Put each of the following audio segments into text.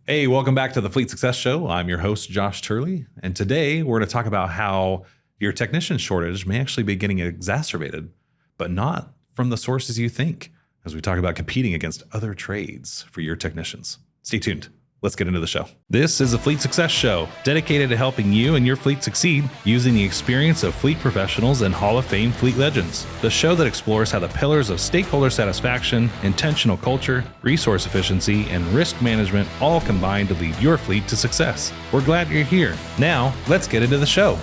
Hey, welcome back to the Fleet Success Show. I'm your host, Josh Turley, and today we're going to talk about how your technician shortage may actually be getting exacerbated, but not from the sources you think, as we talk about competing against other trades for your technicians. Stay tuned. Let's get into the show. This is a Fleet Success Show, dedicated to helping you and your fleet succeed using the experience of fleet professionals and Hall of Fame fleet legends. The show that explores how the pillars of stakeholder satisfaction, intentional culture, resource efficiency, and risk management all combine to lead your fleet to success. We're glad you're here. Now, let's get into the show.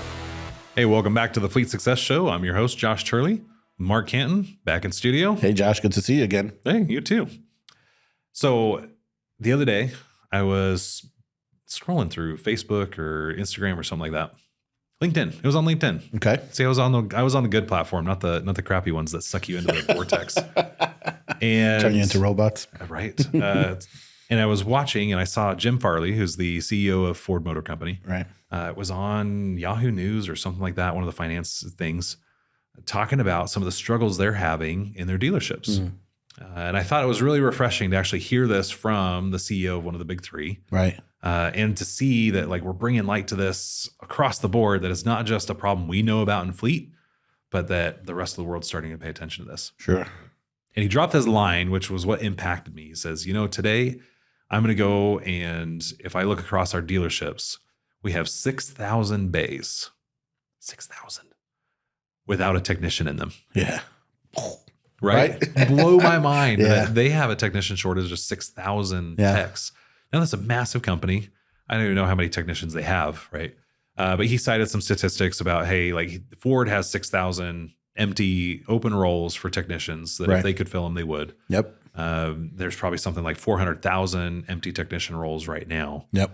Hey, welcome back to the Fleet Success Show. I'm your host, Josh Turley. Marc Canton, back in studio. Hey, Josh, good to see you again. Hey, you too. So the other day, I was scrolling through Facebook or Instagram or something like that. LinkedIn. It was on LinkedIn. Okay. See, I was on the good platform, not the crappy ones that suck you into the vortex. And turn you into robots. Right. And I was watching, and I saw Jim Farley, who's the CEO of Ford Motor Company. Right. It was on Yahoo News or something like that, one of the finance things, talking about some of the struggles they're having in their dealerships. Mm. And I thought it was really refreshing to actually hear this from the CEO of one of the big three. Right. And to see that like we're bringing light to this across the board, that it's not just a problem we know about in fleet, but that the rest of the world's starting to pay attention to this. Sure. And he dropped his line, which was what impacted me. He says, today I'm going to go, and if I look across our dealerships, we have 6,000 bays, 6,000 without a technician in them. Yeah. Right? Blow my mind that they have a technician shortage of 6,000 techs. Now that's a massive company. I don't even know how many technicians they have, right? But he cited some statistics about, hey, like Ford has 6,000 empty open roles for technicians that if they could fill them, they would. Yep. There's probably something like 400,000 empty technician roles right now. Yep.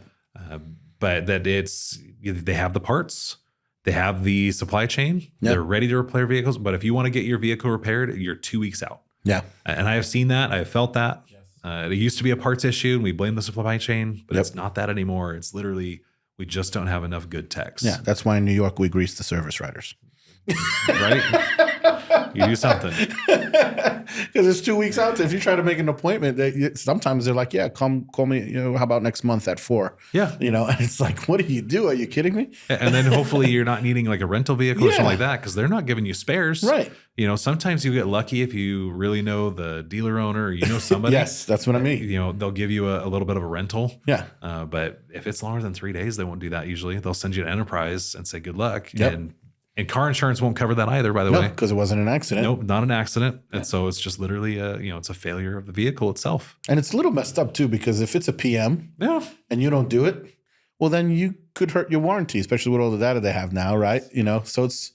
But that they have the parts. They have the supply chain. Yep. They're ready to repair vehicles. But if you want to get your vehicle repaired, you're 2 weeks out. Yeah. And I have seen that. I have felt that. Yes. It used to be a parts issue, and we blame the supply chain, but it's not that anymore. It's literally, we just don't have enough good techs. Yeah. That's why in New York, we grease the service riders. Right? You do something. Because it's 2 weeks out. If you try to make an appointment, sometimes they're like, yeah, call me, how about next month at 4? Yeah. And it's like, what do you do? Are you kidding me? And then hopefully you're not needing like a rental vehicle or something like that, because they're not giving you spares. Right. Sometimes you get lucky if you really know the dealer owner or somebody. Yes, that's what I mean. They'll give you a little bit of a rental. Yeah. But if it's longer than 3 days, they won't do that usually. They'll send you an Enterprise and say good luck. Yep. And car insurance won't cover that either, by the way. Because it wasn't an accident. Nope, not an accident. And so it's just literally, it's a failure of the vehicle itself. And it's a little messed up too, because if it's a PM and you don't do it, well, then you could hurt your warranty, especially with all the data they have now, right? So it's,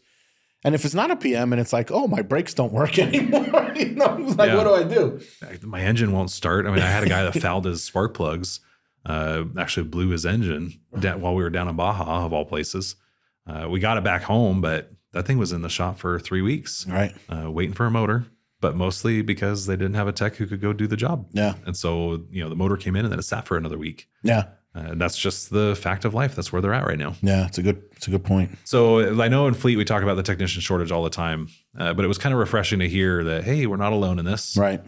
and if it's not a PM and it's like, oh, my brakes don't work anymore, what do I do? My engine won't start. I mean, I had a guy that fouled his spark plugs, actually blew his engine while we were down in Baja, of all places. We got it back home, but that thing was in the shop for 3 weeks, right? Waiting for a motor, but mostly because they didn't have a tech who could go do the job. Yeah. And so, the motor came in and then it sat for another week. Yeah. And that's just the fact of life. That's where they're at right now. Yeah. It's a good point. So I know in fleet, we talk about the technician shortage all the time, but it was kind of refreshing to hear that, hey, we're not alone in this. Right.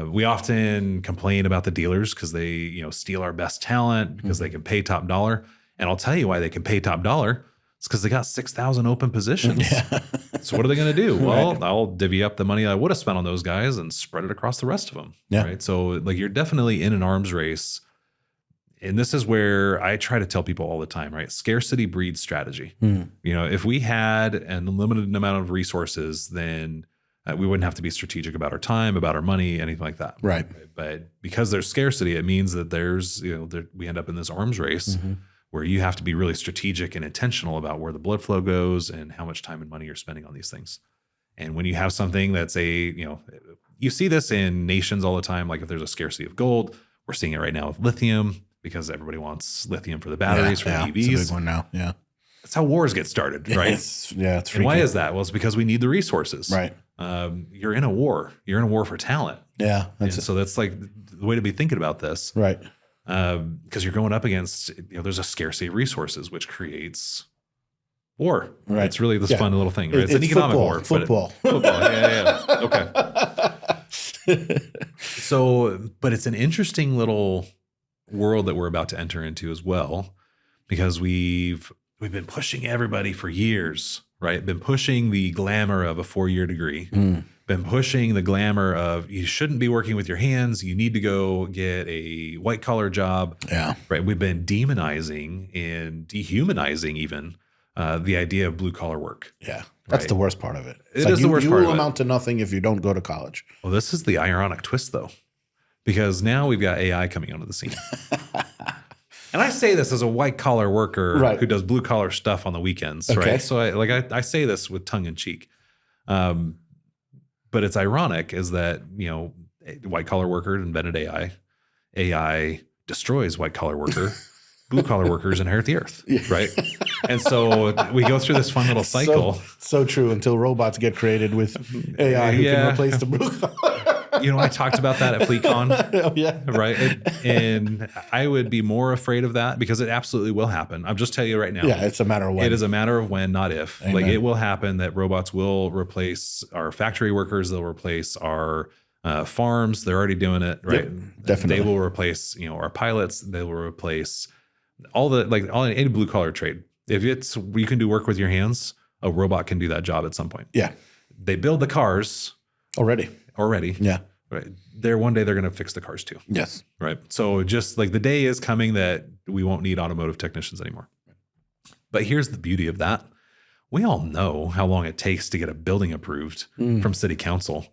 We often complain about the dealers because they, steal our best talent because they can pay top dollar. And I'll tell you why they can pay top dollar. It's because they got 6,000 open positions. Yeah. So what are they going to do? Well, I'll divvy up the money I would have spent on those guys and spread it across the rest of them. Yeah. Right. So like you're definitely in an arms race. And this is where I try to tell people all the time, right? Scarcity breeds strategy. If we had an unlimited amount of resources, then we wouldn't have to be strategic about our time, about our money, anything like that. Right. But because there's scarcity, it means that we end up in this arms race. Where you have to be really strategic and intentional about where the blood flow goes and how much time and money you're spending on these things. And when you have something that's you see this in nations all the time, like if there's a scarcity of gold, we're seeing it right now with lithium because everybody wants lithium for the batteries, for the EVs. It's a big one now. Yeah. That's how wars get started, right? It's and why is that? Well, it's because we need the resources. Right. You're in a war. You're in a war for talent. Yeah. So that's like the way to be thinking about this. Right. Because you're going up against, there's a scarcity of resources, which creates war. Right. It's really this fun little thing. Right? It's an economic war. Football. Yeah. Okay. So, but it's an interesting little world that we're about to enter into as well, because we've been pushing everybody for years, right? Been pushing the glamour of a 4-year degree, been pushing the glamour of you shouldn't be working with your hands. You need to go get a white collar job. Yeah. Right. We've been demonizing and dehumanizing even the idea of blue collar work. Yeah. That's the worst part of it. It is the worst part of it. You will amount to nothing if you don't go to college. Well, this is the ironic twist though, because now we've got AI coming onto the scene. And I say this as a white collar worker who does blue collar stuff on the weekends, right? So I say this with tongue in cheek. But it's ironic is that, white collar worker invented AI. AI destroys white collar worker. Blue collar workers inherit the earth, right? And so we go through this fun little cycle. So true until robots get created with AI who can replace the blue collar. I talked about that at FleetCon. Oh, yeah. Right. And I would be more afraid of that because it absolutely will happen. I'm just telling you right now. Yeah, it's a matter of when. It is a matter of when, not if. Amen. Like it will happen that robots will replace our factory workers. They'll replace our farms. They're already doing it, right? Yep, definitely. They will replace, our pilots. They will replace all any blue collar trade. If you can do work with your hands, a robot can do that job at some point. Yeah. They build the cars already. Yeah. Right. One day they're going to fix the cars too. Yes. Right. So just like the day is coming that we won't need automotive technicians anymore. But here's the beauty of that. We all know how long it takes to get a building approved from city council.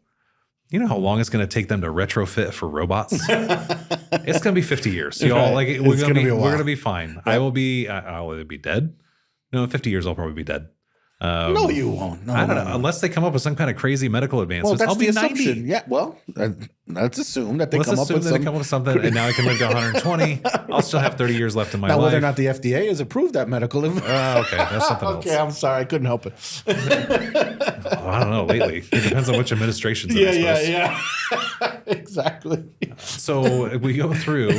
You know how long it's going to take them to retrofit for robots? It's going to be 50 years. Y'all, Right. we're going to be fine. Yep. I'll either be dead. No, in 50 years, I'll probably be dead. No, you won't. No, I don't know. Unless they come up with some kind of crazy medical advancements. Well, that's I'll be the 90. assumption. Yeah. Well, let's assume that they Let's come assume up with that they come up with something, and now I can live to 120. I'll still have 30 years left in my life. Now, whether or not the FDA has approved that medical. Okay, that's something else. Okay, I'm sorry, I couldn't help it. I don't know. Lately, it depends on which administration's in. Yeah. Exactly. So we go through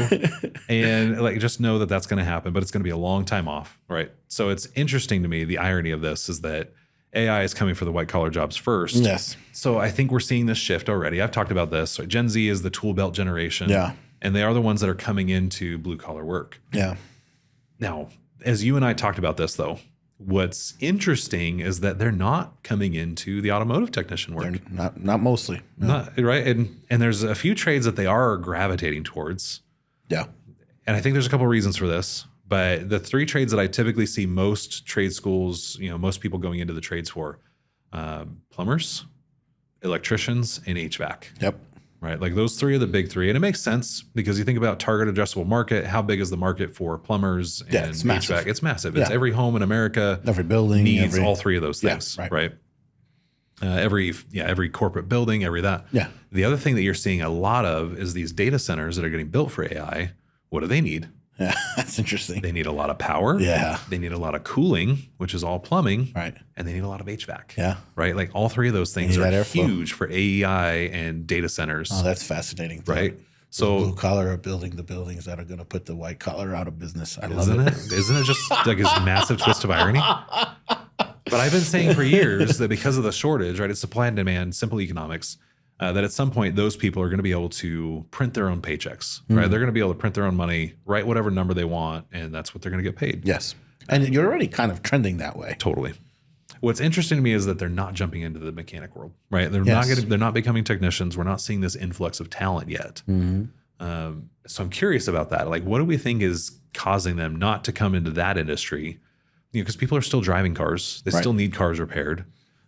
and just know that that's going to happen, but it's going to be a long time off, right? So it's interesting to me. The irony of this is that AI is coming for the white collar jobs first. Yes. So I think we're seeing this shift already. I've talked about this. So Gen Z is the Toolbelt Generation. Yeah. And they are the ones that are coming into blue collar work. Yeah. Now, as you and I talked about this, though, what's interesting is that they're not coming into the automotive technician work. They're not mostly. No. Not, right. And there's a few trades that they are gravitating towards. Yeah. And I think there's a couple of reasons for this. But the 3 trades that I typically see most trade schools, most people going into the trades for, plumbers, electricians, and HVAC. Yep. Right. Like those 3 are the big 3. And it makes sense because you think about target addressable market. How big is the market for plumbers and it's massive. HVAC? It's massive. Yeah. It's every home in America. Every building needs all 3 of those things. Yeah, right. Every corporate building, every that. Yeah. The other thing that you're seeing a lot of is these data centers that are getting built for AI. What do they need? Yeah, that's interesting. They need a lot of power. Yeah. They need a lot of cooling, which is all plumbing. Right. And they need a lot of HVAC. Yeah. Right. Like all 3 of those things are huge for AEI and data centers. Oh, that's fascinating. Right. So blue collar are building the buildings that are going to put the white collar out of business. I love it. Isn't it just like this massive twist of irony? But I've been saying for years that because of the shortage, right, it's supply and demand, simple economics, that at some point those people are going to be able to print their own paychecks, right? They're going to be able to print their own money, write whatever number they want, and that's what they're going to get paid. Yes. And you're already kind of trending that way. Totally. What's interesting to me is that they're not jumping into the mechanic world, right? They're not becoming technicians. We're not seeing this influx of talent yet. So I'm curious about that. Like, what do we think is causing them not to come into that industry? Because people are still driving cars. They still need cars repaired.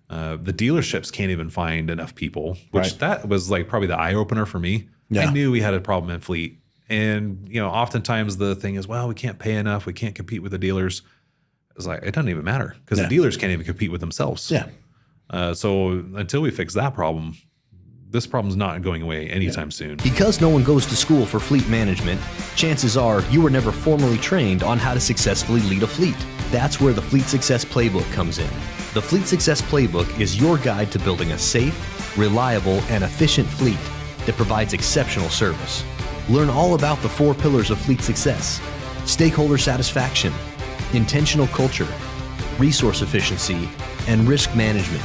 The dealerships can't even find enough people, which that was like probably the eye opener for me. Yeah. I knew we had a problem in fleet. And, oftentimes the thing is, well, we can't pay enough. We can't compete with the dealers. It's like, it doesn't even matter because the dealers can't even compete with themselves. Yeah. So until we fix that problem, this problem's not going away anytime soon. Because no one goes to school for fleet management, chances are you were never formally trained on how to successfully lead a fleet. That's where the Fleet Success Playbook comes in. The Fleet Success Playbook is your guide to building a safe, reliable, and efficient fleet that provides exceptional service. Learn all about the 4 pillars of fleet success: stakeholder satisfaction, intentional culture, resource efficiency, and risk management.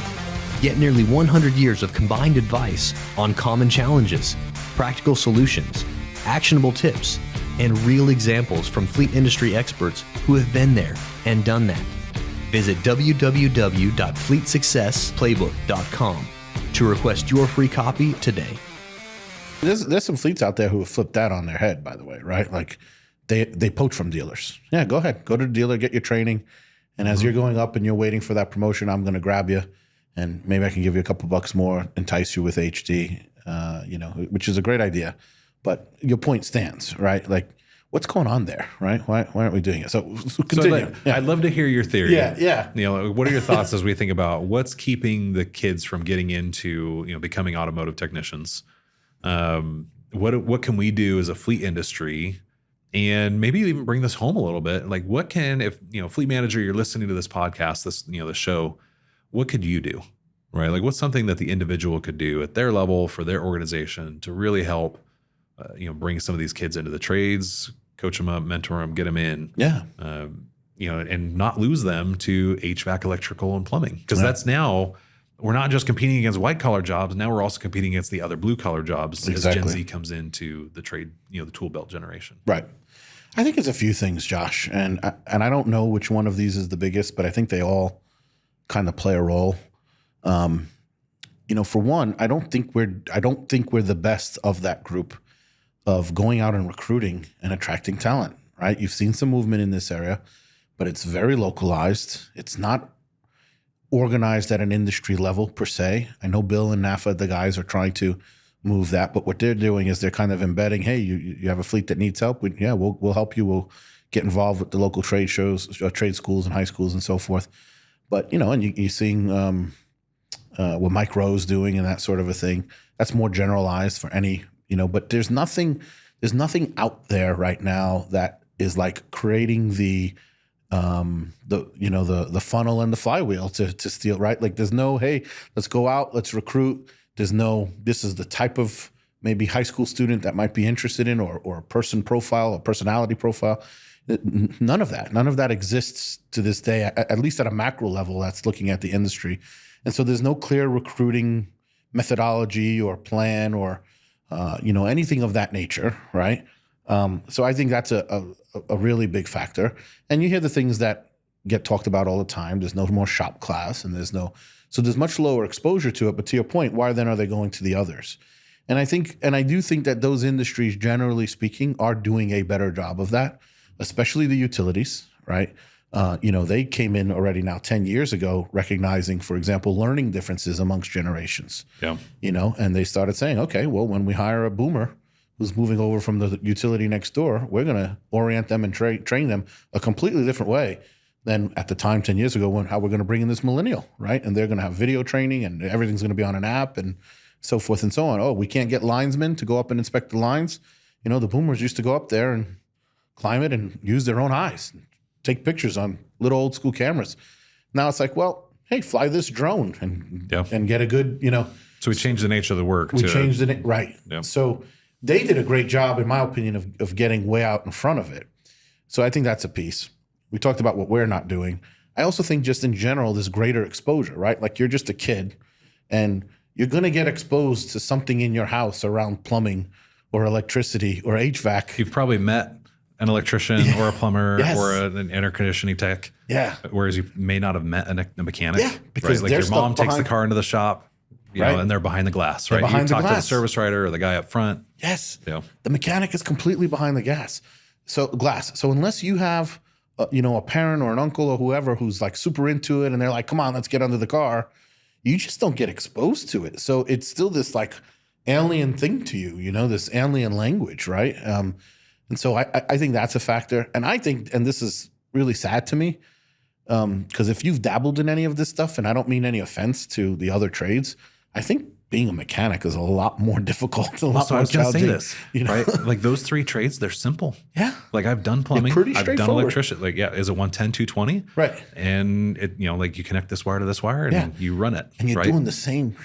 Get nearly 100 years of combined advice on common challenges, practical solutions, actionable tips, and real examples from fleet industry experts who have been there and done that. Visit www.fleetsuccessplaybook.com to request your free copy today. There's some fleets out there who have flipped that on their head, by the way, right? Like they poach from dealers. Yeah, go ahead. Go to the dealer, get your training. And as you're going up and you're waiting for that promotion, I'm going to grab you and maybe I can give you a couple bucks more, entice you with HD, which is a great idea. But your point stands, right? Like, what's going on there, right? Why aren't we doing it? So continue. I'd love to hear your theory. Yeah. What are your thoughts as we think about what's keeping the kids from getting into, becoming automotive technicians? What can we do as a fleet industry, and maybe even bring this home a little bit? Like, what can, if fleet manager, you're listening to this podcast, the show, what could you do, right? Like, what's something that the individual could do at their level for their organization to really help, bring some of these kids into the trades, coach them up, mentor them, get them in, and not lose them to HVAC, electrical, and plumbing, because that's now. We're not just competing against white collar jobs. Now we're also competing against the other blue collar jobs as Gen Z comes into the trade, the Toolbelt generation. Right. I think it's a few things, Josh, and I don't know which one of these is the biggest, but I think they all kind of play a role. For one, I don't think we're the best of that group of going out and recruiting and attracting talent. Right. You've seen some movement in this area, but it's very localized. It's not organized at an industry level per se. I know Bill and NAFA, the guys, are trying to move that, but what they're doing is they're kind of embedding, hey, you have a fleet that needs help. We'll help you. We'll get involved with the local trade shows, trade schools and high schools and so forth. But, and you're seeing what Mike Rowe's doing and that sort of a thing. That's more generalized for any, but there's nothing out there right now that is like creating the funnel and the flywheel to steal, right? Like there's no, hey, let's go out, let's recruit. There's no, this is the type of maybe high school student that might be interested in, or a person profile, a personality profile. None of that exists to this day, at least at a macro level that's looking at the industry. And so there's no clear recruiting methodology or plan or, anything of that nature, right? So I think that's a really big factor. And you hear the things that get talked about all the time. There's no more shop class, and so there's much lower exposure to it. But to your point, why then are they going to the others? And I do think that those industries, generally speaking, are doing a better job of that, especially the utilities, right? They came in already now 10 years ago, recognizing, for example, learning differences amongst generations. Yeah. And they started saying, okay, well, when we hire a boomer who's moving over from the utility next door, we're going to orient them and train them a completely different way than at the time 10 years ago how we're going to bring in this millennial, right? And they're going to have video training and everything's going to be on an app and so forth and so on. Oh, we can't get linesmen to go up and inspect the lines. The boomers used to go up there and climb it and use their own eyes, and take pictures on little old school cameras. Now it's like, well, hey, fly this drone and get a good, So we changed the nature of the work. Right. Yeah. So they did a great job, in my opinion, of getting way out in front of it. So I think that's a piece. We talked about what we're not doing. I also think just in general, there's greater exposure, right? Like you're just a kid and you're going to get exposed to something in your house around plumbing or electricity or HVAC. You've probably met an electrician or a plumber or an air conditioning tech. Yeah. Whereas you may not have met a mechanic. Yeah. Because right? Like your mom takes the car into the shop, and they're behind the glass, right? You talk to the service writer or the guy up front. Yes. The mechanic is completely behind the glass. So unless you have a parent or an uncle or whoever who's like super into it and they're like, come on, let's get under the car, you just don't get exposed to it. So it's still this like alien thing to you, this alien language, right? And so I think that's a factor. And I think, and this is really sad to me, because if you've dabbled in any of this stuff, and I don't mean any offense to the other trades, I think being a mechanic is a lot more difficult, a lot more challenging. I was going to say this, right? Like those three trades, they're simple. Yeah. Like I've done plumbing, I've done electrician. Like, is it 110, 220? Right. And it, like you connect this wire to this wire and you run it. And you're doing the same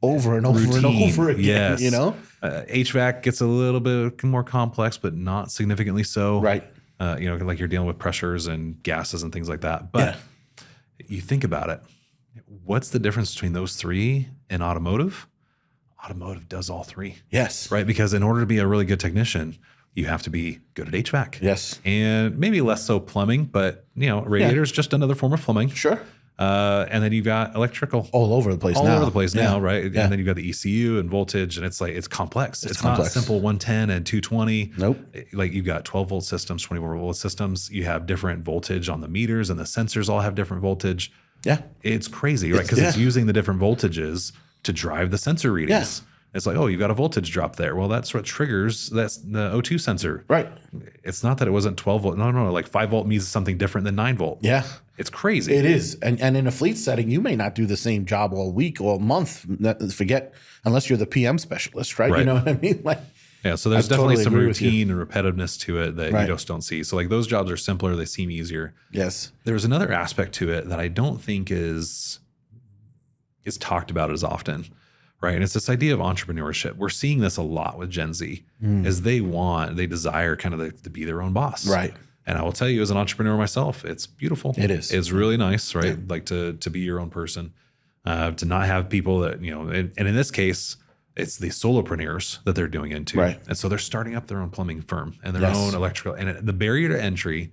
over and over and over again, yes. HVAC gets a little bit more complex, but not significantly so. Right. Like you're dealing with pressures and gases and things like that. But you think about it, what's the difference between those three and automotive? Automotive does all three. Yes. Right? Because in order to be a really good technician, you have to be good at HVAC. Yes. And maybe less so plumbing, but radiator is just another form of plumbing. Sure. And then you've got electrical All over the place all now. over the place now, right? Yeah. And then you've got the ECU and voltage, and it's complex. It's complex. not simple 110 and 220. Nope. Like you've got 12 volt systems, 24 volt systems. You have different voltage on the meters, and the sensors all have different voltage. Yeah. It's crazy, right? Because it's using the different voltages to drive the sensor readings. Yeah. It's like, oh, you've got a voltage drop there. Well, that's what triggers. That's the O2 sensor. Right. It's not that it wasn't 12 volt. No. Like 5 volt means something different than 9 volt. Yeah. It's crazy. It is. And in a fleet setting, you may not do the same job all week or month. Forget, unless you're the PM specialist, right? You know what I mean? Like, yeah, so there's definitely totally some agree with you. routine and repetitiveness to it that you just don't see. So like those jobs are simpler, they seem easier. Yes. There's another aspect to it that I don't think is talked about as often, right? And it's this idea of entrepreneurship. We're seeing this a lot with Gen Z, as they desire kind of to be their own boss. Right. And I will tell you, as an entrepreneur myself, it's beautiful. It is. It's really nice, right? Like to be your own person, to not have people that, and in this case, it's the solopreneurs that they're doing into. Right. And so they're starting up their own plumbing firm and their own electrical. And the barrier to entry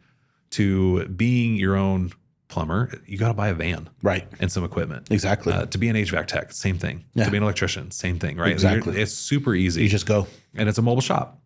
to being your own plumber, you got to buy a van. Right. And some equipment. Exactly. To be an HVAC tech, same thing. Yeah. To be an electrician, same thing, right? Exactly. It's super easy. You just go. And it's a mobile shop.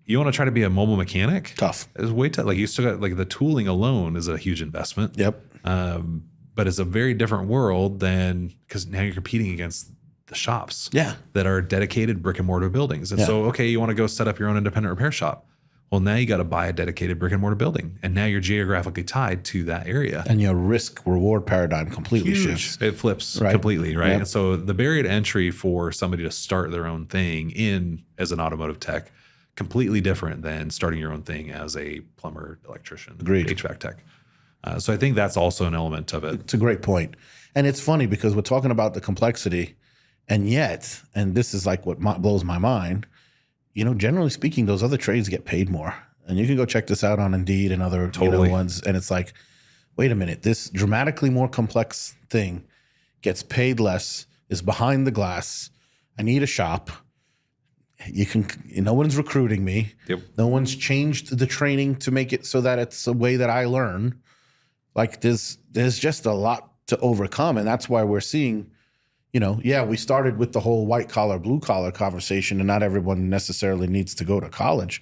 You want to try to be a mobile mechanic? Tough. It's way tough. Like you still got the tooling alone is a huge investment. Yep. But it's a very different world than because now you're competing against the shops that are dedicated brick and mortar buildings. And so, okay, you want to go set up your own independent repair shop. Well, now you got to buy a dedicated brick and mortar building. And now you're geographically tied to that area. And your risk reward paradigm completely shifts. It flips completely, right? And so the barrier to entry for somebody to start their own thing as an automotive tech, completely different than starting your own thing as a plumber, electrician, HVAC tech. So I think that's also an element of it. It's a great point. And it's funny because we're talking about the complexity, and yet, and this is like what blows my mind, generally speaking, those other trades get paid more. And you can go check this out on Indeed and other ones. And it's like, wait a minute, this dramatically more complex thing gets paid less, is behind the glass. I need a shop. No one's recruiting me. Yep. No one's changed the training to make it so that it's a way that I learn. Like there's just a lot to overcome. And that's why we're seeing, we started with the whole white collar, blue collar conversation, and not everyone necessarily needs to go to college.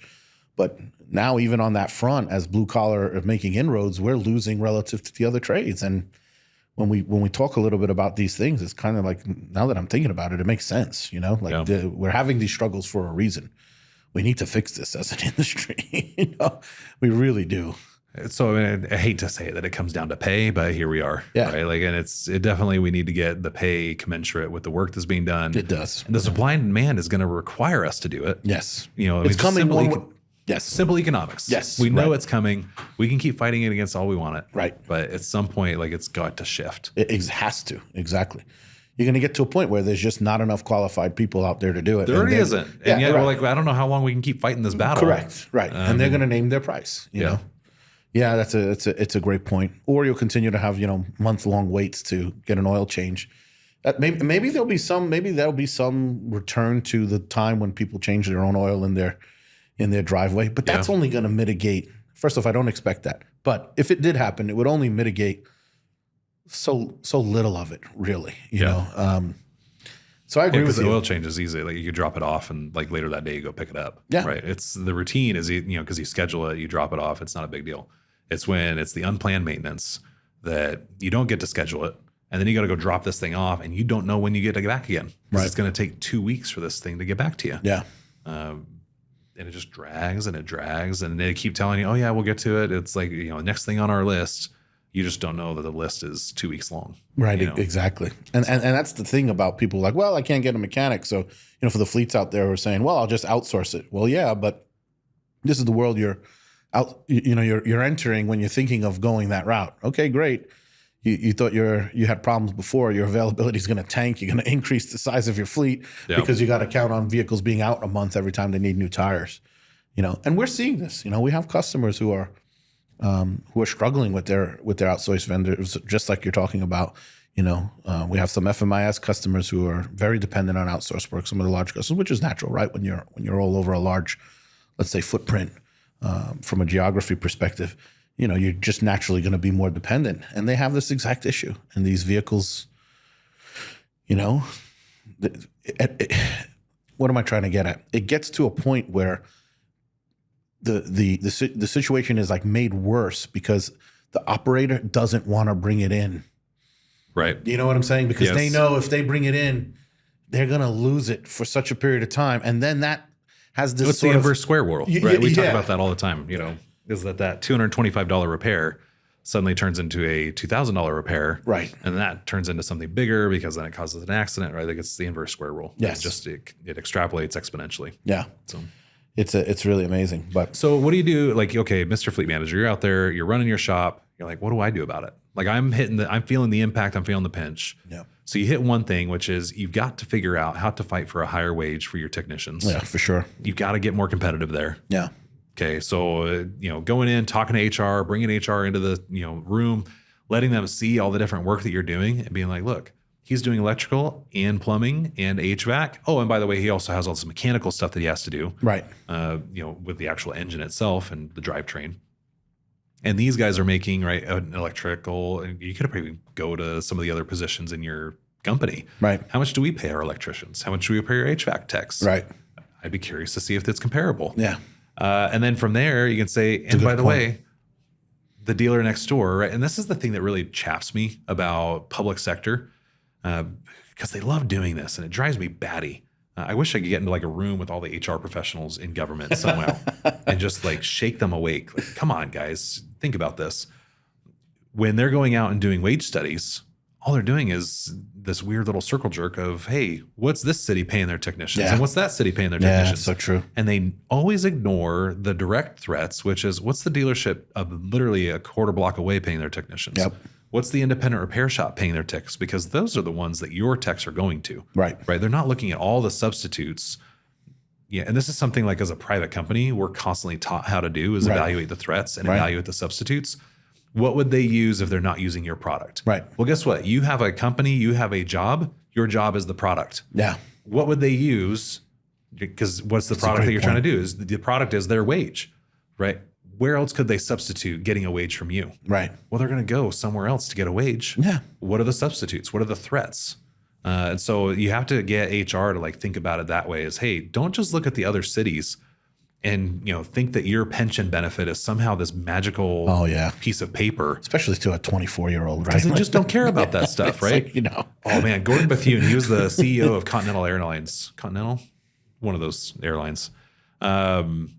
But now even on that front, as blue collar are making inroads, we're losing relative to the other trades. And when we talk a little bit about these things, it's kind of like, now that I'm thinking about it, it makes sense. We're having these struggles for a reason. We need to fix this as an industry. We really do. So I hate to say it that it comes down to pay, but here we are. Yeah. Right. Like, and it definitely, we need to get the pay commensurate with the work that's being done. It does. And the supply and demand is going to require us to do it. Yes. It's coming. Yes. Simple economics. Yes. We know it's coming. We can keep fighting it against all we want it. Right. But at some point, it's got to shift. It has to. Exactly. You're going to get to a point where there's just not enough qualified people out there to do it. There already isn't. And yet we're like, I don't know how long we can keep fighting this battle. Correct. Right. And they're going to name their price, you know? Yeah, it's a great point. Or you'll continue to have, month-long waits to get an oil change. Maybe there'll be some return to the time when people change their own oil in their driveway, but that's only going to mitigate. First off, I don't expect that. But if it did happen, it would only mitigate so little of it, really, you know. So I agree with you. The oil change is easy. Like you could drop it off and later that day you go pick it up. Yeah. Right. It's the routine is, because you schedule it, you drop it off. It's not a big deal. It's when it's the unplanned maintenance that you don't get to schedule it. And then you got to go drop this thing off and you don't know when you get to get back again. Right. It's going to take 2 weeks for this thing to get back to you. Yeah. And it just drags and it drags and they keep telling you, oh yeah, we'll get to it. It's like, next thing on our list. You just don't know that the list is 2 weeks long. Right, exactly. And that's the thing about people like, well, I can't get a mechanic. So, for the fleets out there who are saying, well, I'll just outsource it. Well, yeah, but this is the world you're entering when you're thinking of going that route. Okay, great. You thought you had problems before. Your availability is going to tank. You're going to increase the size of your fleet because you got to count on vehicles being out a month every time they need new tires. And we're seeing this. We have customers who are struggling with their outsourced vendors, just like you're talking about. We have some FMIS customers who are very dependent on outsourced work. Some of the large customers, which is natural, right? When you're all over a large let's say, footprint from a geography perspective, you're just naturally going to be more dependent. And they have this exact issue. And these vehicles, what am I trying to get at? It gets to a point where the situation is like made worse because the operator doesn't want to bring it in. Right. You know what I'm saying? Because they know if they bring it in, they're going to lose it for such a period of time. And then that has this What's the inverse square rule, right? We talk yeah. about that all the time, is that $225 repair suddenly turns into a $2,000 repair. Right. And that turns into something bigger because then it causes an accident, right? Like it's the inverse square rule. Yes. It extrapolates exponentially. Yeah. So it's really amazing. But so what do you do? Like, okay, Mr. Fleet Manager, you're out there, you're running your shop. You're like, what do I do about it? Like I'm feeling the impact. I'm feeling the pinch. Yeah. So you hit one thing, which is you've got to figure out how to fight for a higher wage for your technicians. Yeah, for sure. You've got to get more competitive there. Yeah. Okay. So, going in, talking to HR, bringing HR into the, room, letting them see all the different work that you're doing and being like, look, he's doing electrical and plumbing and HVAC. Oh, and by the way, he also has all this mechanical stuff that he has to do. Right. With the actual engine itself and the drivetrain. And these guys are making, right, an electrical, and you could probably go to some of the other positions in your company. Right. How much do we pay our electricians? How much do we pay our HVAC techs? Right. I'd be curious to see if that's comparable. Yeah. And then from there, you can say, and by the way, the dealer next door, right? And this is the thing that really chaps me about public sector, because they love doing this and it drives me batty. I wish I could get into like a room with all the HR professionals in government somehow and just like shake them awake. Like, come on, guys, think about this. When they're going out and doing wage studies, all they're doing is this weird little circle jerk of, hey, what's this city paying their technicians? Yeah. And what's that city paying their technicians? Yeah, so true. And they always ignore the direct threats, which is what's the dealership of literally a quarter block away paying their technicians? Yep. What's the independent repair shop paying their techs? Because those are the ones that your techs are going to. Right. Right. They're not looking at all the substitutes. Yeah. And this is something like as a private company, we're constantly taught how to do is evaluate the threats and evaluate the substitutes. What would they use if they're not using your product? Right. Well, guess what? You have a company, you have a job. Your job is the product. Yeah. What would they use? Because what's the product that you're trying to do? Is the product is their wage, right? Where else could they substitute getting a wage from you? Right. Well, they're going to go somewhere else to get a wage. Yeah. What are the substitutes? What are the threats? And so you have to get HR to like think about it that way is, hey, don't just look at the other cities and, think that your pension benefit is somehow this magical piece of paper. Especially to a 24-year-old, right? Because they just don't care about that stuff, right? Like, Oh, man. Gordon Bethune, he was the CEO of Continental Airlines. Continental? One of those airlines.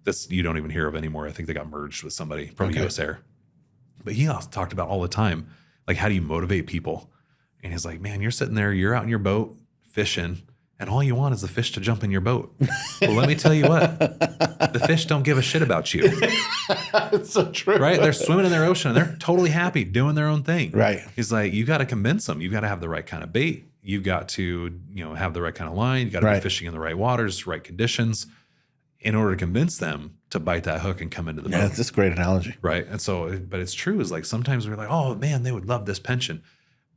This you don't even hear of anymore. I think they got merged with somebody from US Air. But he also talked about all the time, like, how do you motivate people? And he's like, man, you're sitting there, you're out in your boat fishing, and all you want is the fish to jump in your boat. Well, let me tell you what, the fish don't give a shit about you. It's so true. Right? They're swimming in their ocean and they're totally happy doing their own thing. Right. He's like, you got to convince them. You got to have the right kind of bait. You got to, have the right kind of line. You got to be fishing in the right waters, right conditions, in order to convince them to bite that hook and come into the boat. Yeah, that's a great analogy. Right. And so, but it's true is like sometimes we're like, oh man, they would love this pension.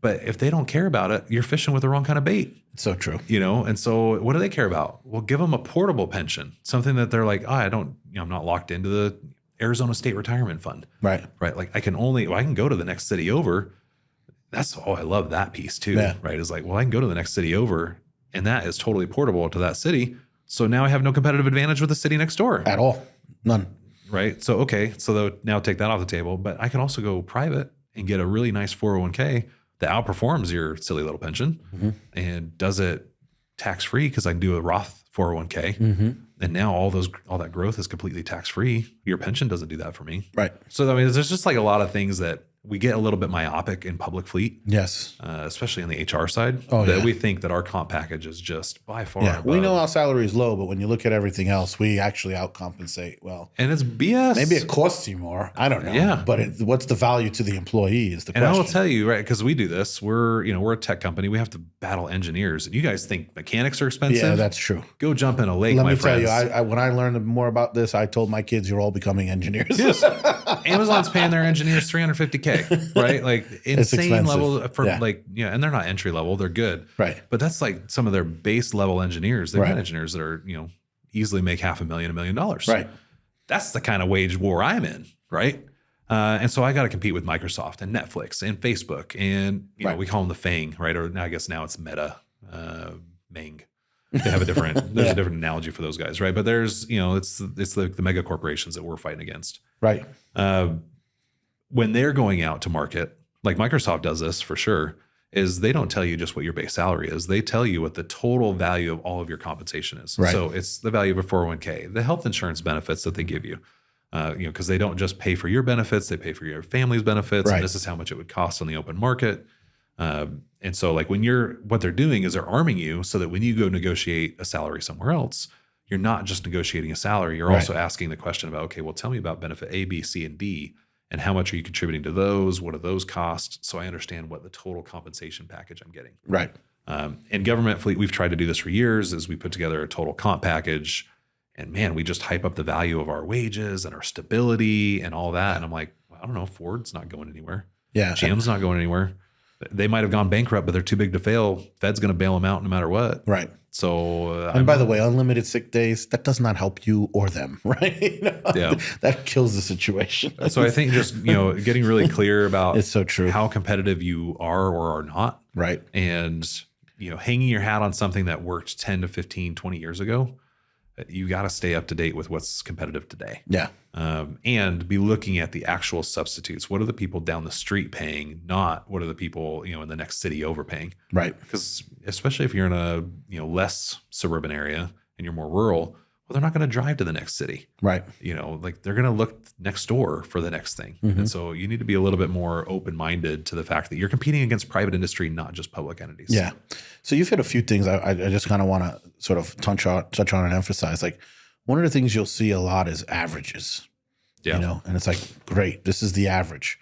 But if they don't care about it, you're fishing with the wrong kind of bait. It's so true. And so what do they care about? Well, give them a portable pension, something that they're like, I'm not locked into the Arizona State Retirement Fund. Right. Right. Like I can go to the next city over. I love that piece too. Yeah. Right. It's like, well, I can go to the next city over and that is totally portable to that city. So now I have no competitive advantage with the city next door. At all. None. Right. So, okay. So they'll now take that off the table, but I can also go private and get a really nice 401k that outperforms your silly little pension and does it tax-free because I can do a Roth 401k. And now all that growth is completely tax-free. Your pension doesn't do that for me. Right. So, I mean, there's just like a lot of things that we get a little bit myopic in public fleet. Yes. Especially on the HR side. Oh, that yeah. we think that our comp package is just by far above. We know our salary is low, but when you look at everything else, we actually outcompensate well. And it's BS. Maybe it costs you more. I don't know. Yeah. But what's the value to the employee is the And question. I will tell you, right, because we do this. We're a tech company. We have to battle engineers. And you guys think mechanics are expensive? Yeah, that's true. Go jump in a lake, Let my me tell friends. you, when I learned more about this, I told my kids, you're all becoming engineers. Yes. Amazon's paying their engineers $350K, right? Like insane expensive. level for Yeah. and they're not entry level, they're good. Right. But that's like some of their base level engineers. They've got Right. engineers that are, easily make $500,000, $1 million. Right. that's the kind of wage war I'm in, right? And so I got to compete with Microsoft and Netflix and Facebook, and you know, we call them the FANG, right? Or I guess now it's Meta, Mang. They have a different. There's a different analogy for those guys, right? But there's, you know, it's like the mega corporations that we're fighting against, right? When they're going out to market, like Microsoft does this for sure, is they don't tell you just what your base salary is. They tell you what the total value of all of your compensation is. Right. So it's the value of a 401k, the health insurance benefits that they give you. You know, because they don't just pay for your benefits, they pay for your family's benefits. Right. And this is how much it would cost on the open market. And so like what they're doing is they're arming you so that when you go negotiate a salary somewhere else, you're not just negotiating a salary. You're also asking the question about, okay, well, tell me about benefit A, B, C, and D, and how much are you contributing to those? What do those cost? So I understand what the total compensation package I'm getting. Right. In government fleet, we've tried to do this for years, is we put together a total comp package. And man, we just hype up the value of our wages and our stability and all that. And I'm like, well, I don't know, Ford's not going anywhere. Yeah. GM's not going anywhere. They might have gone bankrupt, but they're too big to fail. Fed's going to bail them out no matter what. Right. So, and by the way, unlimited sick days, that does not help you or them, right? Yeah. That kills the situation. So I think just, you know, getting really clear about it's so true. How competitive you are or are not. Right. And, you know, hanging your hat on something that worked 10 to 15, 20 years ago, you got to stay up to date with what's competitive today. Yeah. And be looking at the actual substitutes. What are the people down the street paying? Not what are the people, you know, in the next city overpaying? Right. Because especially if you're in a, you know, less suburban area and you're more rural, well, they're not going to drive to the next city. Right. You know, like they're going to look next door for the next thing. Mm-hmm. And so you need to be a little bit more open-minded to the fact that you're competing against private industry, not just public entities. Yeah. So you've hit a few things I just kind of want to sort of touch on and emphasize. Like one of the things you'll see a lot is averages. Yeah. You know, and it's like, great, this is the average.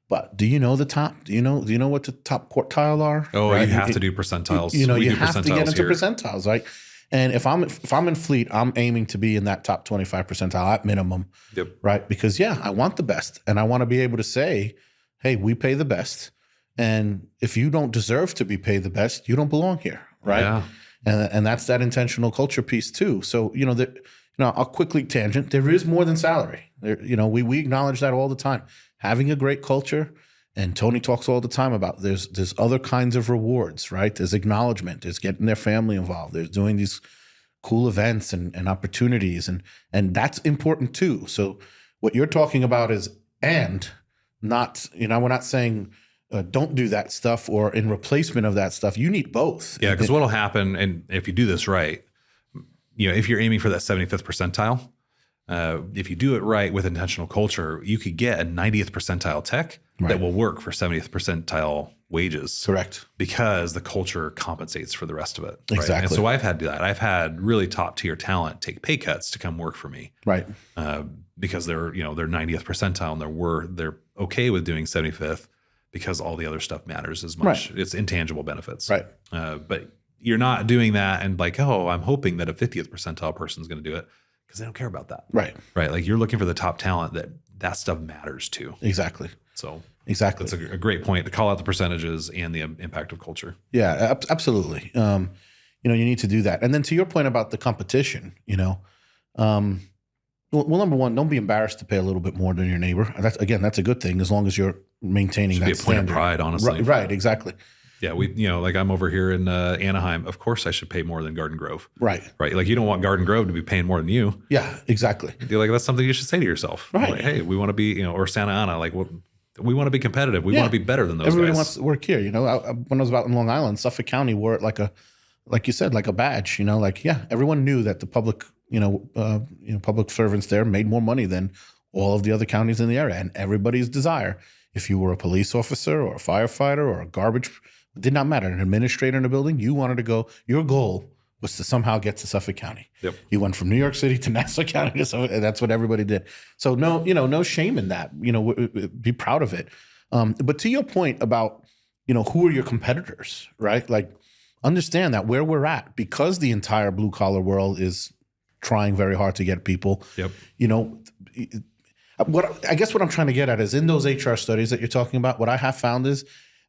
But do you know the top? Do you know what the top quartile are? Oh, right? you have to do percentiles. You know, We you do have to get into here. percentiles, right? And if I'm in fleet, I'm aiming to be in that top 25 percentile at minimum. Yep. Right? Because I want the best, and I want to be able to say, hey, we pay the best. And if you don't deserve to be paid the best, you don't belong here, right? Yeah. And that's that intentional culture piece too. So I'll quickly tangent. There is more than salary. We acknowledge that all the time. Having a great culture, and Tony talks all the time about there's other kinds of rewards, right? There's acknowledgement. There's getting their family involved. There's doing these cool events and opportunities, and that's important too. So what you're talking about is not, we're not saying don't do that stuff or in replacement of that stuff. You need both. Yeah, because what'll happen, and if you do this right, if you're aiming for that 75th percentile, if you do it right with intentional culture, you could get a 90th percentile tech that will work for 70th percentile wages. Correct. Because the culture compensates for the rest of it. Right? Exactly. And so I've had to do that. I've had really top tier talent take pay cuts to come work for me. Right. Because they're 90th percentile and they're okay with doing 75th because all the other stuff matters as much. Right. It's intangible benefits. Right. But you're not doing that and like, oh, I'm hoping that a 50th percentile person is going to do it, because they don't care about that. Right. Right. Like you're looking for the top talent that stuff matters to. Exactly. So exactly. that's a great point to call out the percentages and the impact of culture. Yeah, absolutely. You need to do that. And then to your point about the competition, well, number one, don't be embarrassed to pay a little bit more than your neighbor. That's a good thing as long as you're maintaining that Should be a point standard. of pride, honestly. Right, exactly. Yeah, like I'm over here in Anaheim. Of course, I should pay more than Garden Grove. Right. Right. Like you don't want Garden Grove to be paying more than you. Yeah, exactly. You're like, that's something you should say to yourself. Right. Like, hey, we want to be, or Santa Ana, like we want to be competitive. We want to be better than those Everybody guys. wants to work here. When I was out in Long Island, Suffolk County wore it like you said, like a badge. Everyone knew that the public, public servants there made more money than all of the other counties in the area, and everybody's desire. If you were a police officer or a firefighter or a garbage, it did not matter. An administrator in a building, you wanted to go. Your goal was to somehow get to Suffolk County. Yep. You went from New York City to Nassau County to Suffolk. That's what everybody did. So no shame in that. Be proud of it. But to your point about, who are your competitors, right? Like, understand that where we're at, because the entire blue collar world is trying very hard to get people. Yep. What I'm trying to get at is in those HR studies that you're talking about, what I have found is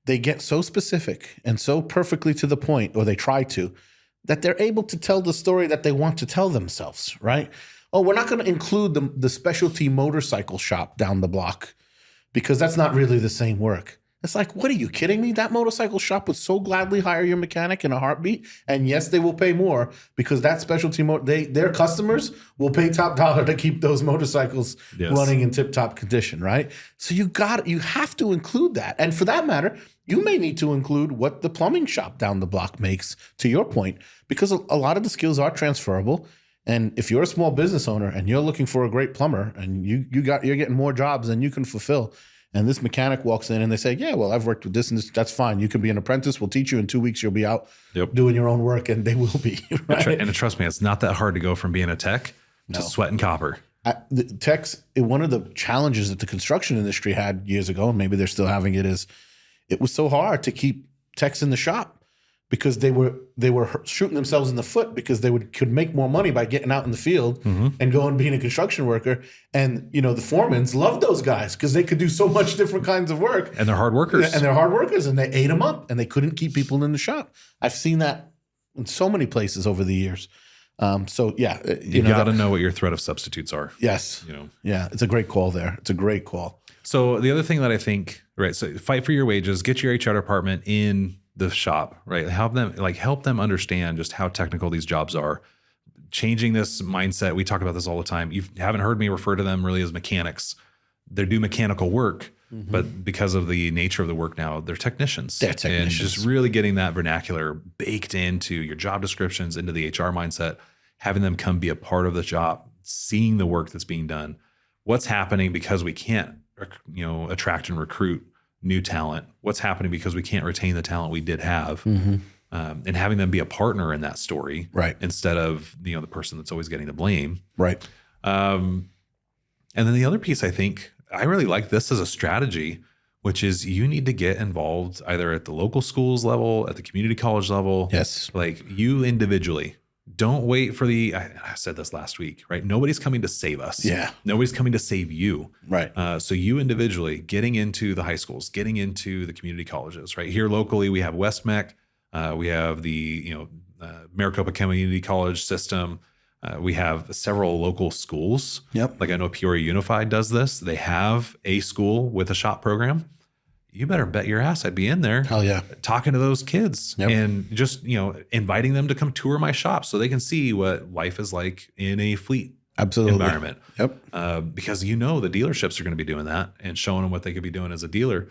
they get so specific and so perfectly to the point, or they try to, that they're able to tell the story that they want to tell themselves, right? oh, we're not going to include the specialty motorcycle shop down the block because that's not really the same work. It's like, what are you kidding me? That motorcycle shop would so gladly hire your mechanic in a heartbeat. And yes, they will pay more because that specialty, their customers will pay top dollar to keep those motorcycles running in tip-top condition, right? So you have to include that. And for that matter, you may need to include what the plumbing shop down the block makes, to your point, because a lot of the skills are transferable. And if you're a small business owner and you're looking for a great plumber and you're getting more jobs than you can fulfill, and this mechanic walks in and they say, yeah, well, I've worked with this and this. That's fine. You can be an apprentice. We'll teach you. In 2 weeks, you'll be out doing your own work, and they will be. Right? And trust me, it's not that hard to go from being a tech to sweating copper. The techs, one of the challenges that the construction industry had years ago, and maybe they're still having it, is it was so hard to keep techs in the shop because they were shooting themselves in the foot because they could make more money by getting out in the field and going being a construction worker. And the foremans loved those guys because they could do so much different kinds of work. And they're hard workers. And they ate them up and they couldn't keep people in the shop. I've seen that in so many places over the years. You got to know what your threat of substitutes are. Yes. Yeah, it's a great call there. It's a great call. So the other thing that I think, right, so fight for your wages, get your HR department in the shop, right? Help them understand just how technical these jobs are. Changing this mindset. We talk about this all the time. You haven't heard me refer to them really as mechanics. They do mechanical work, but because of the nature of the work now, they're technicians. And just really getting that vernacular baked into your job descriptions, into the HR mindset, having them come be a part of the job, seeing the work that's being done, what's happening because we can't, attract and recruit new talent, what's happening because we can't retain the talent we did have, and having them be a partner in that story, right? Instead of the person that's always getting the blame, right? And then the other piece, I think I really like this as a strategy, which is you need to get involved either at the local schools level, at the community college level. Yes, like you individually. Don't wait for I said this last week, right? Nobody's coming to save us. Yeah. Nobody's coming to save you. Right. So you individually getting into the high schools, getting into the community colleges, right? Here locally, we have West Mech. We have the, Maricopa Community College system. We have several local schools. Yep. Like I know Peoria Unified does this. They have a school with a shop program. You better bet your ass I'd be in there. Hell yeah. Talking to those kids and just, inviting them to come tour my shop so they can see what life is like in a fleet environment. Yep. Because the dealerships are going to be doing that and showing them what they could be doing as a dealer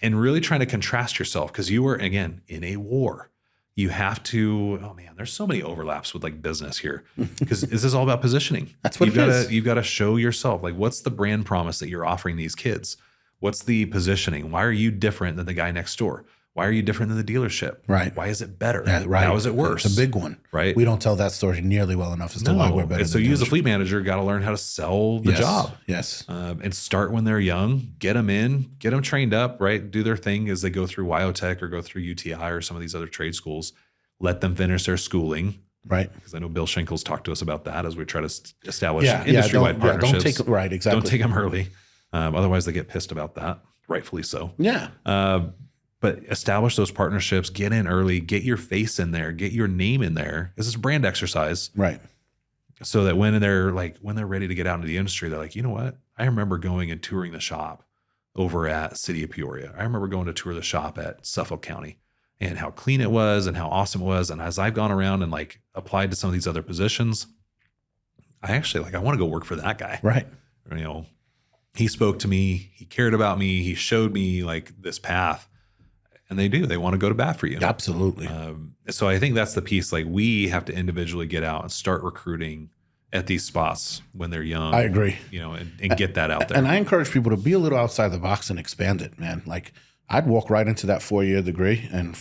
and really trying to contrast yourself because you were, again, in a war. You have to, there's so many overlaps with like business here because this is all about positioning. That's what You've got to show yourself, like what's the brand promise that you're offering these kids? What's the positioning? Why are you different than the guy next door? Why are you different than the delership? Right. Why is it better? Right. How is it worse? It's a big one. Right. We don't tell that story nearly well enough as to why we're better. And so you as a fleet manager got to learn how to sell the job. Yes. And start when they're young, get them in, get them trained up, right? Do their thing as they go through WyoTech or go through UTI or some of these other trade schools. Let them finish their schooling. Right. Because I know Bill Schenkel's talked to us about that as we try to establish industry-wide partnerships. Don't take right, exactly. Don't take them early. Otherwise they get pissed about that. Rightfully so. Yeah. But establish those partnerships, get in early, get your face in there, get your name in there. This is a brand exercise. Right. So that when they're ready to get out into the industry, they're like, you know what? I remember going and touring the shop over at City of Peoria. I remember going to tour the shop at Suffolk County and how clean it was and how awesome it was. And as I've gone around and applied to some of these other positions, I actually I want to go work for that guy. Right. He spoke to me, he cared about me, he showed me this path. And they want to go to bat for you. Absolutely. So I think that's the piece. We have to individually get out and start recruiting at these spots when they're young. I agree. And get that out there. And I encourage people to be a little outside the box and expand it, man. I'd walk right into that 4-year degree and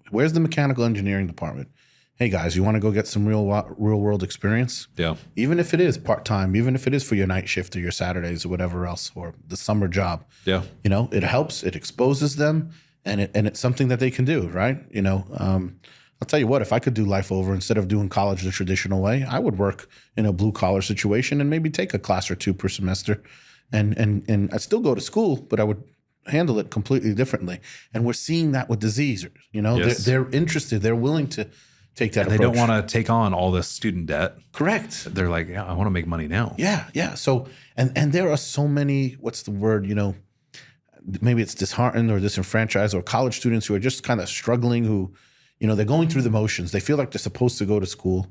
where's the mechanical engineering department? Hey guys, you want to go get some real world experience? Yeah. Even if it is part-time, even if it is for your night shift or your Saturdays or whatever else, or the summer job. Yeah. It helps, it exposes them. And it's something that they can do, right? I'll tell you what, if I could do life over instead of doing college the traditional way, I would work in a blue collar situation and maybe take a class or two per semester. And I'd still go to school, but I would handle it completely differently. And we're seeing that with disease. Yes. They're interested, they're willing take that and approach. they don't want to take on all this student debt. Correct. They're like, yeah, I want to make money now. Yeah. So, and there are so many, what's the word, maybe it's disheartened or disenfranchised, or college students who are just kind of struggling, who, they're going through the motions. They feel like they're supposed to go to school.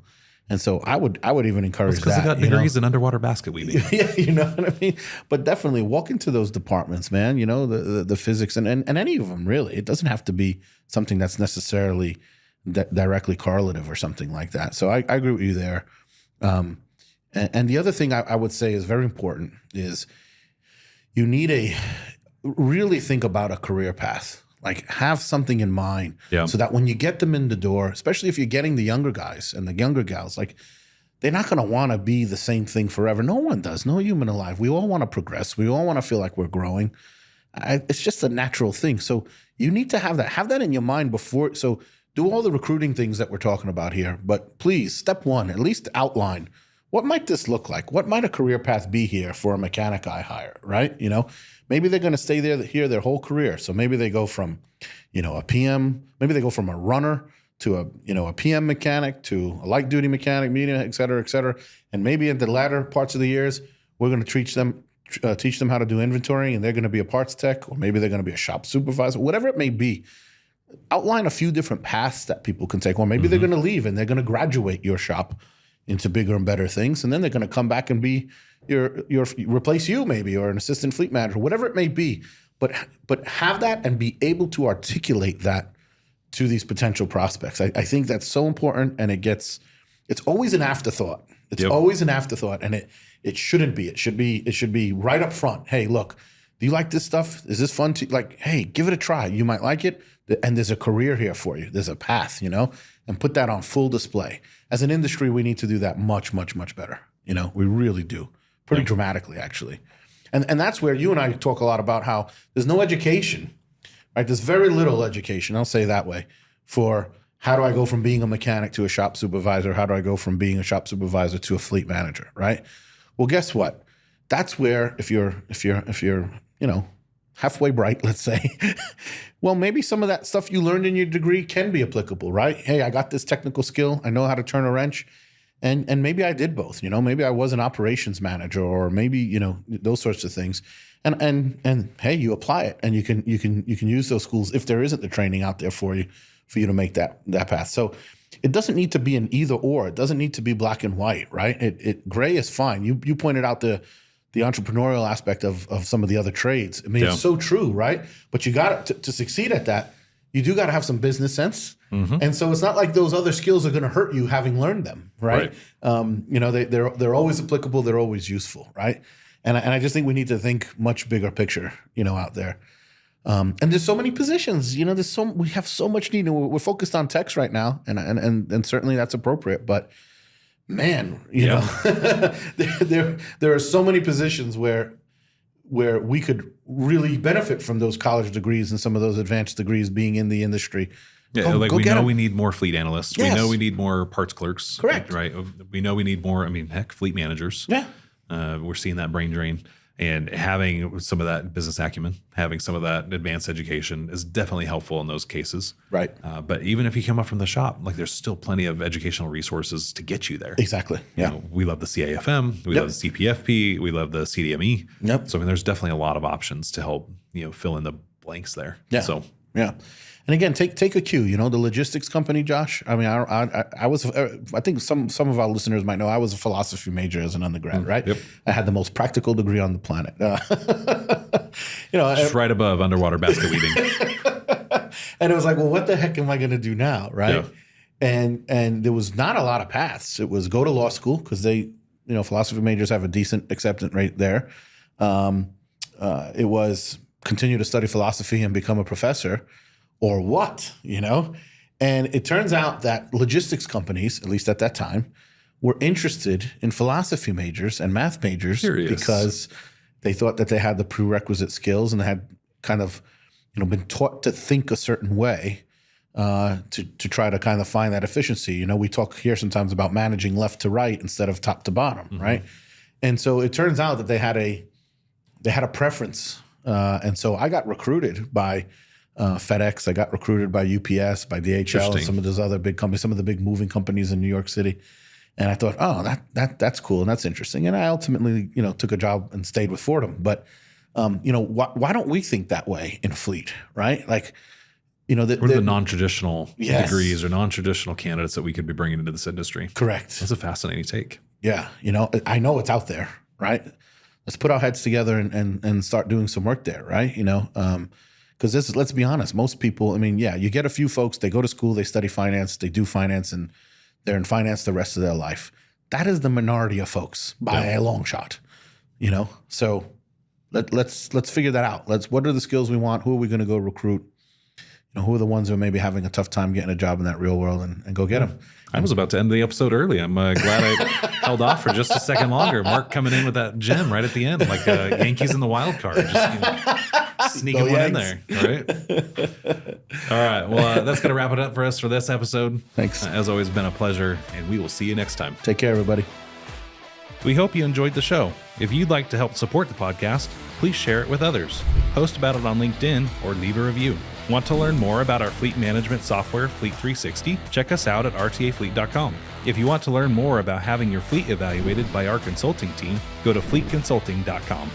And so I would even encourage that. Because they got degrees in underwater basket weaving. Yeah, you know what I mean? But definitely walk into those departments, man, the physics and any of them, really. It doesn't have to be something that's necessarily directly correlative or something like that. So I agree with you there. And the other thing I would say is very important is you need really think about a career path. Like, have something in mind so that when you get them in the door, especially if you're getting the younger guys and the younger gals, like, they're not going to want to be the same thing forever. No one does. No human alive. We all want to progress. We all want to feel like we're growing. It's just a natural thing. So you need to have that in your mind before. So do all the recruiting things that we're talking about here. But please, step one, at least outline, what might this look like? What might a career path be here for a mechanic I hire, right? Maybe they're going to stay here their whole career. So maybe they go from, a PM, maybe they go from a runner to a PM mechanic to a light duty mechanic, medium, et cetera, et cetera. And maybe in the latter parts of the years, we're going to teach them how to do inventory, and they're going to be a parts tech, or maybe they're going to be a shop supervisor, whatever it may be. Outline a few different paths that people can take, or maybe they're going to leave and they're going to graduate your shop into bigger and better things, and then they're going to come back and be replace you maybe, or an assistant fleet manager, whatever it may be. But have that and be able to articulate that to these potential prospects. I think that's so important, and it's always an afterthought. It's always an afterthought, and it shouldn't be. It should be right up front. Hey, look, do you like this stuff? Is this fun to like? Hey, give it a try. You might like it, and there's a career here for you. There's a path, and put that on full display. As an industry, we need to do that much, much, much better. We really do. Pretty dramatically, actually. And that's where you and I talk a lot about how there's no education, right? There's very little education, I'll say that way, for how do I go from being a mechanic to a shop supervisor? How do I go from being a shop supervisor to a fleet manager, right? Well, guess what? That's where if you're halfway bright, let's say, well, maybe some of that stuff you learned in your degree can be applicable, right? Hey, I got this technical skill. I know how to turn a wrench. And maybe I did both, maybe I was an operations manager, or maybe, those sorts of things. And hey, you apply it, and you can use those schools if there isn't the training out there for you to make that path. So it doesn't need to be an either or. It doesn't need to be black and white, right? Gray is fine. You pointed out the entrepreneurial aspect of some of the other trades. I mean, it's so true, right? But you got to succeed at that. You do got to have some business sense. And so it's not like those other skills are going to hurt you having learned them, right? They're always applicable. They're always useful, right? And I just think we need to think much bigger picture, out there. And there's so many positions, we have so much need. We're focused on techs right now, and certainly that's appropriate. But man, there are so many positions where we could really benefit from those college degrees and some of those advanced degrees being in the industry. Yeah, we need more fleet analysts. Yes. We know we need more parts clerks. Correct. Right. We know we need more, fleet managers. Yeah. We're seeing that brain drain. And having some of that business acumen, having some of that advanced education is definitely helpful in those cases. Right. But even if you come up from the shop, there's still plenty of educational resources to get you there. Exactly. Yeah. We love the CAFM. We love the CPFP. We love the CDME. Yep. So there's definitely a lot of options to help fill in the blanks there. Yeah. So yeah. And again, take a cue. The logistics company, Josh. I mean, I was. I think some of our listeners might know I was a philosophy major as an undergrad, right? Yep. I had the most practical degree on the planet. Just right above underwater basket weaving. And it was like, well, what the heck am I going to do now, right? Yeah. And there was not a lot of paths. It was go to law school because they, philosophy majors have a decent acceptance rate there. It was continue to study philosophy and become a professor. Or what, And it turns out that logistics companies, at least at that time, were interested in philosophy majors and math majors because they thought that they had the prerequisite skills and they had kind of, been taught to think a certain way to try to kind of find that efficiency. We talk here sometimes about managing left to right instead of top to bottom, right? And so it turns out that they had a preference. And so I got recruited by FedEx. I got recruited by UPS, by DHL, and some of those other big companies, some of the big moving companies in New York City. And I thought, oh, that's cool and that's interesting. And I ultimately, took a job and stayed with Fordham. But, why don't we think that way in fleet, right? Like, what are the non-traditional degrees or non-traditional candidates that we could be bringing into this industry? Correct. That's a fascinating take. Yeah. I know it's out there, right? Let's put our heads together and start doing some work there, right? Because let's be honest, most people, you get a few folks, they go to school, they study finance, they do finance, and they're in finance the rest of their life. That is the minority of folks by a long shot, So let's figure that out. What are the skills we want? Who are we going to go recruit? Who are the ones who are maybe having a tough time getting a job in that real world and go get them? I was about to end the episode early. I'm glad I held off for just a second longer. Mark coming in with that gem right at the end, like Yankees in the wild card, just sneaking one in there. All right. All right. Well, that's going to wrap it up for us for this episode. Thanks. As always, been a pleasure, and we will see you next time. Take care, everybody. We hope you enjoyed the show. If you'd like to help support the podcast, please share it with others. Post about it on LinkedIn or leave a review. Want to learn more about our fleet management software, Fleet 360? Check us out at rtafleet.com. If you want to learn more about having your fleet evaluated by our consulting team, go to fleetconsulting.com.